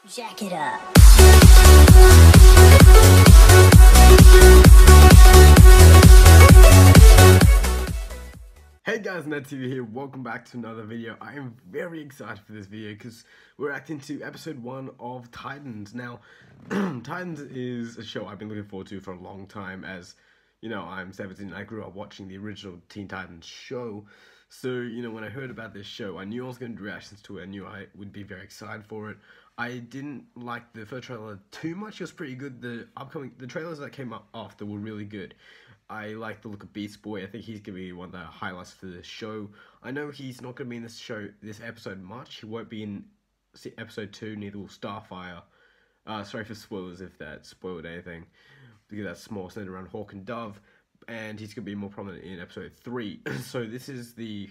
Jack it up. Hey guys, NikNakTV here, welcome back to another video. I am very excited for this video because we're reacting to episode 1 of Titans. Now, Titans is a show I've been looking forward to for a long time. As you know, I'm 17 and I grew up watching the original Teen Titans show. So, you know, when I heard about this show, I knew I was going to do reactions to it. I knew I would be very excited for it. I didn't like the first trailer too much. It was pretty good. The trailers that came up after were really good. I like the look of Beast Boy. I think he's going to be one of the highlights for the show. I know he's not going to be in this episode much. He won't be in episode 2, neither will Starfire. Sorry for spoilers if that spoiled anything, because that's more centered around Hawk and Dove, and he's going to be more prominent in episode 3. So this is the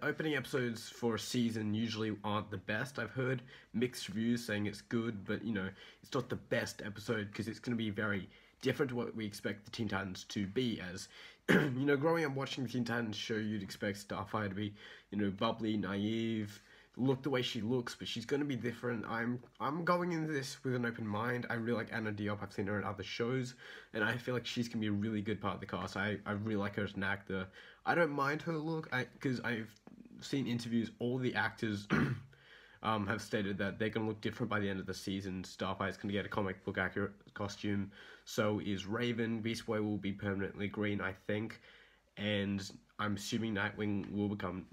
opening episodes for a season usually aren't the best. I've heard mixed reviews saying it's good, but you know, it's not the best episode because it's going to be very different to what we expect the Teen Titans to be. As you know, growing up watching the Teen Titans show, you'd expect Starfire to be, you know, bubbly, naive, look the way she looks, but she's going to be different. I'm going into this with an open mind. I really like Anna Diop. I've seen her in other shows, and I feel like she's going to be a really good part of the cast. I really like her as an actor. I don't mind her look, because I've seen interviews. All the actors have stated that they're going to look different by the end of the season. Starfire's going to get a comic book accurate costume. So is Raven. Beast Boy will be permanently green, I think. And I'm assuming Nightwing will become,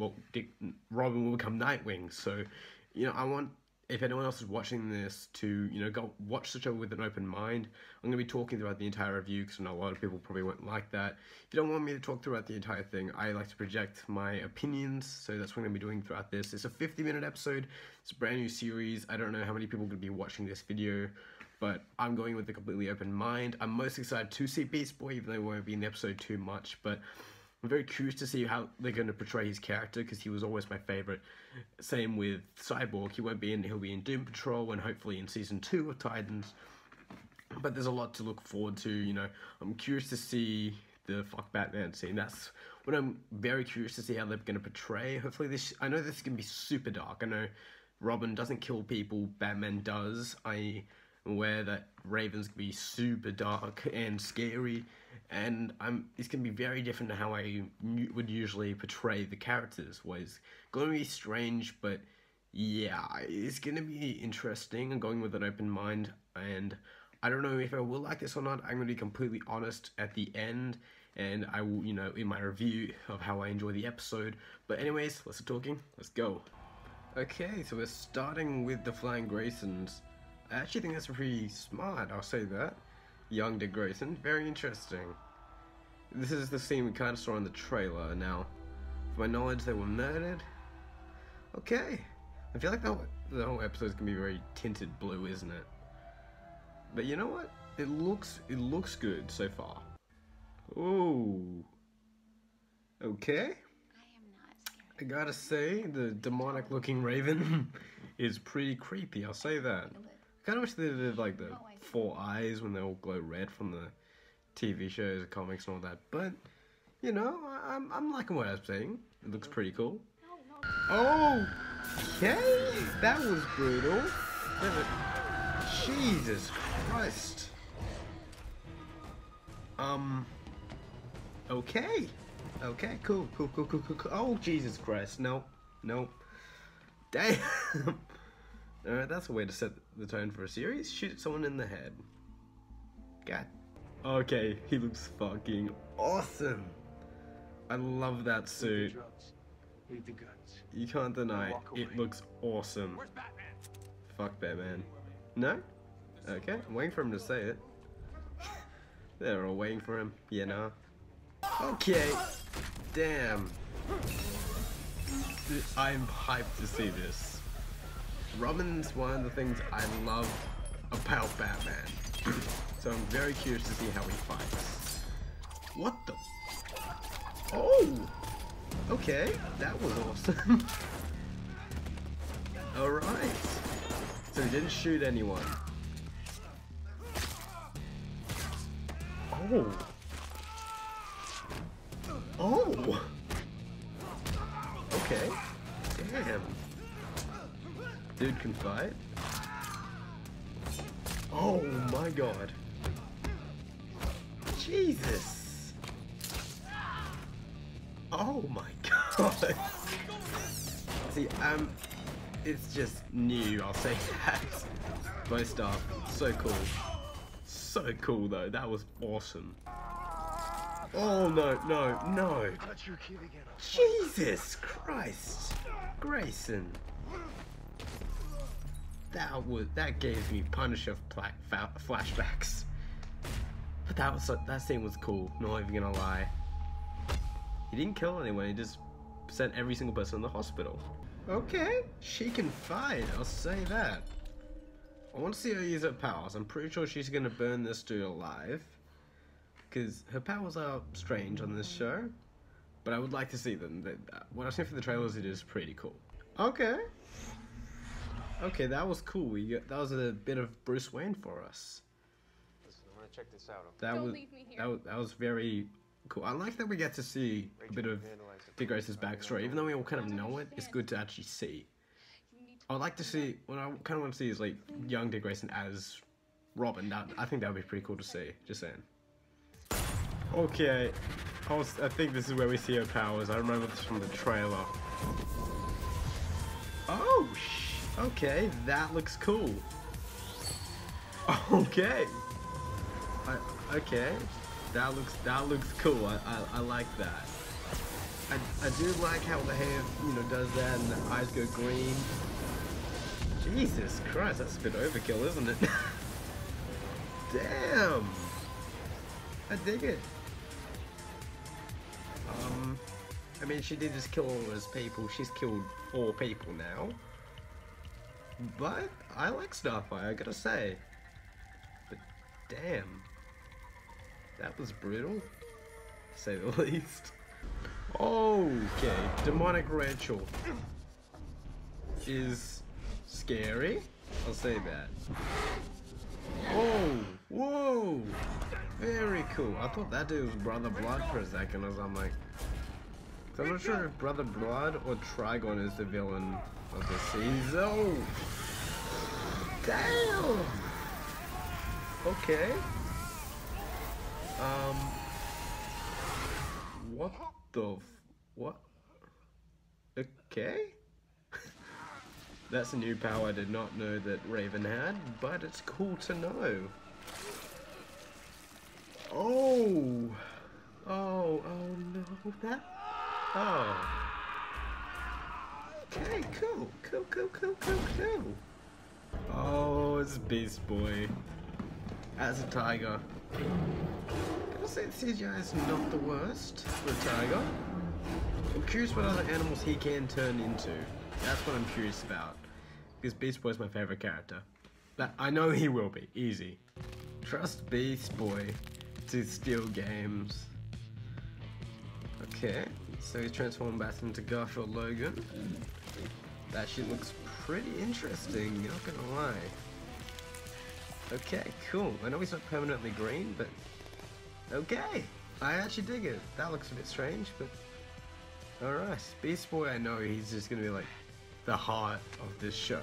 Robin will become Nightwing. So, you know, I want, if anyone else is watching this, to, you know, go watch the show with an open mind. I'm going to be talking throughout the entire review because I know a lot of people probably won't like that. If you don't want me to talk throughout the entire thing, I like to project my opinions, so that's what I'm going to be doing throughout this. It's a 50-minute episode. It's a brand new series. I don't know how many people are going to be watching this video, but I'm going with a completely open mind. I'm most excited to see Beast Boy, even though he won't be in episode too much, but I'm very curious to see how they're going to portray his character, because he was always my favorite. Same with Cyborg. He won't be in, he'll be in Doom Patrol and hopefully in season 2 of Titans. But there's a lot to look forward to, you know. I'm curious to see the fuck Batman scene. That's what I'm very curious to see how they're going to portray. Hopefully this, I know this is going to be super dark. I know Robin doesn't kill people, Batman does. I'm aware that Raven's going to be super dark and scary, and it's going to be very different to how I would usually portray the characters. It's going to be strange, but yeah, it's going to be interesting. I'm going with an open mind, and I don't know if I will like this or not. I'm going to be completely honest at the end, and I will, you know, in my review of how I enjoy the episode. But anyways, let's stop talking, let's go. Okay, so we're starting with the Flying Graysons. I actually think that's pretty smart, I'll say that. Young Dick Grayson, very interesting. This is the scene we kind of saw in the trailer. Now, for my knowledge, they were murdered. Okay, I feel like the whole episode's gonna be very tinted blue, isn't it? But you know what? It looks good so far. Ooh. Okay. I gotta say, the demonic looking Raven is pretty creepy, I'll say that. I kinda wish they did like the 4 eyes when they all glow red from the TV shows, comics and all that, but you know, I'm liking what I'm saying. It looks pretty cool. Oh, okay, that was brutal. Jesus Christ. Okay, cool. Oh, Jesus Christ, no. Damn. Alright, that's a way to set the tone for a series. Shoot someone in the head. God. Okay, he looks fucking awesome. I love that suit. You can't deny it looks awesome. Fuck Batman. No? Okay, I'm waiting for him to say it. They're all waiting for him. Yeah, nah. Okay. Damn. I'm hyped to see this. Robin's one of the things I love about Batman. So I'm very curious to see how he fights. What the? Oh! Okay, that was awesome. Alright. So he didn't shoot anyone. Oh! Oh! Okay. Damn. Dude can fight. Oh my god. Jesus. Oh my god. See, it's just new, I'll say that. Both stuff, so cool. So cool though, that was awesome. Oh no, no, no. Jesus Christ. Grayson. That gave me Punisher flashbacks. But that scene was cool, not even gonna lie. He didn't kill anyone, he just sent every single person in the hospital. Okay, she can fight, I'll say that. I want to see her use her powers. I'm pretty sure she's gonna burn this dude alive, because her powers are strange on this show, but I would like to see them. What I've seen from the trailers, it is pretty cool. Okay. Okay, that was cool. That was a bit of Bruce Wayne for us. Listen, I'm gonna check this out. Okay? That was very cool. I like that we get to see a bit of Dick Grayson's backstory. Even though we all kind of know it, it's good to actually see. I would like to see, what I kind of want to see is like young Dick Grayson as Robin. I think that would be pretty cool to see, just saying. Okay, I think this is where we see her powers. I remember this from the trailer. Oh, okay, that looks cool. Okay. Okay, that looks cool. I like that. I do like how the hair, does that and the eyes go green. Jesus Christ, that's a bit overkill, isn't it? Damn. I dig it. I mean, she did just kill all those people. She's killed 4 people now. But I like Starfire, I gotta say. But damn. That was brutal, to say the least. Okay, demonic Rachel is scary, I'll say that. Oh, whoa, very cool. I thought that dude was Brother Blood for a second, as I'm like, I'm not sure if Brother Blood or Trigon is the villain of the season. Oh, damn. Okay. What? Okay. That's a new power I did not know that Raven had, but it's cool to know. Oh no, okay, cool. Oh, it's Beast Boy as a tiger. Can I say the CGI is not the worst for a tiger? I'm curious what other animals he can turn into. That's what I'm curious about. Because Beast Boy is my favorite character. But I know he will be. Easy. Trust Beast Boy to steal games. Okay. So he's transformed back into Garfield Logan. That shit looks pretty interesting, not gonna lie. Okay, cool. I know he's not permanently green, but okay. I actually dig it. That looks a bit strange, but alright. Beast Boy, I know he's just gonna be like the heart of this show.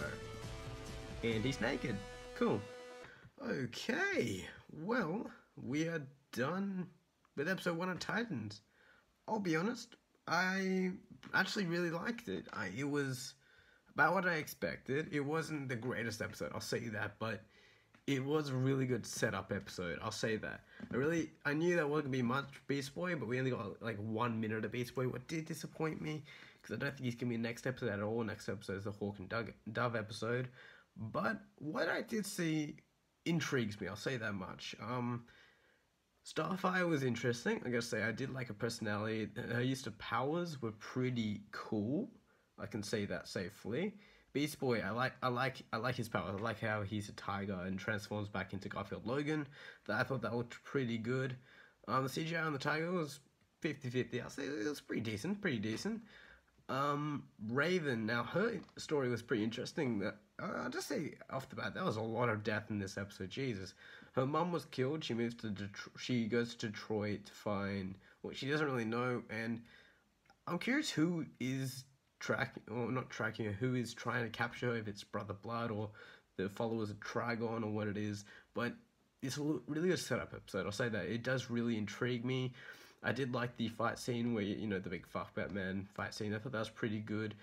And he's naked. Cool. Okay. Well, we are done with episode 1 of Titans. I'll be honest, I actually really liked it. It was about what I expected. It wasn't the greatest episode, I'll say that, but it was a really good setup episode, I'll say that. I knew there wasn't going to be much Beast Boy, but we only got like 1 minute of Beast Boy, what did disappoint me, because I don't think he's going to be next episode at all. Next episode is the Hawk and Dove episode. But what I did see intrigues me, I'll say that much. Starfire was interesting, I gotta say. I did like her personality. Her use of powers were pretty cool, I can say that safely. Beast Boy, I like his powers. I like how he's a tiger and transforms back into Garfield Logan. I thought that looked pretty good. The CGI on the tiger was 50-50. I'll say it was pretty decent. Raven, now her story was pretty interesting. I'll just say off the bat, there was a lot of death in this episode. Jesus, her mum was killed. She moves to she goes to Detroit to find what she doesn't really know, and I'm curious who is tracking, or not tracking her, who is trying to capture her, if it's Brother Blood or the followers of Trigon or what it is, but it's really a setup episode. I'll say that. It does really intrigue me. I did like the fight scene where, you know, the big fuck Batman fight scene. I thought that was pretty good.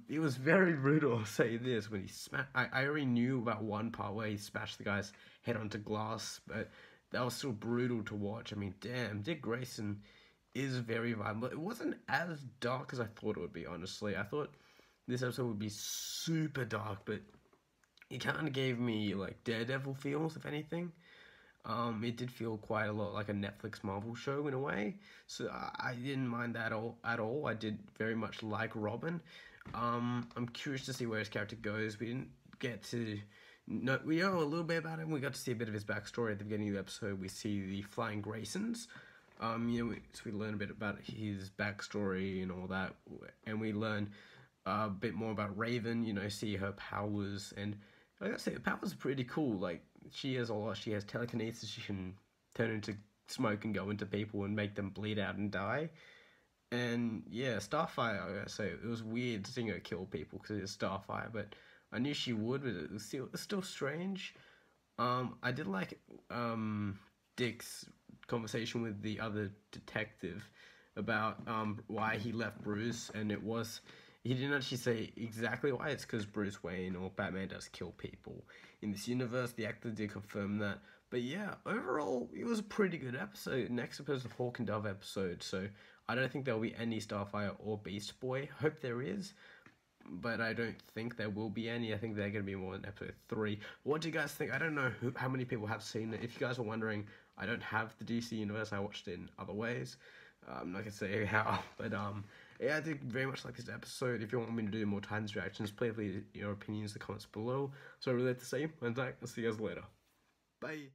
It was very brutal, I'll say this, when he smashed... I already knew about one part where he smashed the guy's head onto glass, but that was still brutal to watch. I mean, damn, Dick Grayson is very violent. It wasn't as dark as I thought it would be, honestly. I thought this episode would be super dark, but it kind of gave me, like, Daredevil feels, if anything. It did feel quite a lot like a Netflix Marvel show in a way, so I didn't mind that at all. I did very much like Robin. I'm curious to see where his character goes. We didn't get to know, we know a little bit about him. We got to see a bit of his backstory at the beginning of the episode. We see the Flying Graysons. You know, so we learn a bit about his backstory and all that, and we learn a bit more about Raven. You know, see her powers, and I gotta say, the powers are pretty cool. Like, she has telekinesis. She can turn into smoke and go into people and make them bleed out and die. And yeah, Starfire, I gotta say, it was weird seeing her kill people because it's Starfire, but I knew she would, but it was still strange. I did like Dick's conversation with the other detective about why he left Bruce, and it was... He didn't actually say exactly why. It's because Bruce Wayne or Batman does kill people in this universe. The actor did confirm that. But yeah, overall, it was a pretty good episode. Next episode is the Hawk and Dove episode, so I don't think there'll be any Starfire or Beast Boy. Hope there is, but I don't think there will be any. I think they're going to be more in episode 3. What do you guys think? I don't know how many people have seen it. If you guys are wondering, I don't have the DC universe. I watched it in other ways. I'm not going to say how, but yeah, I did very much like this episode. If you want me to do more Titans reactions, please leave your opinions in the comments below. So I really like to say, and I'll see you guys later. Bye.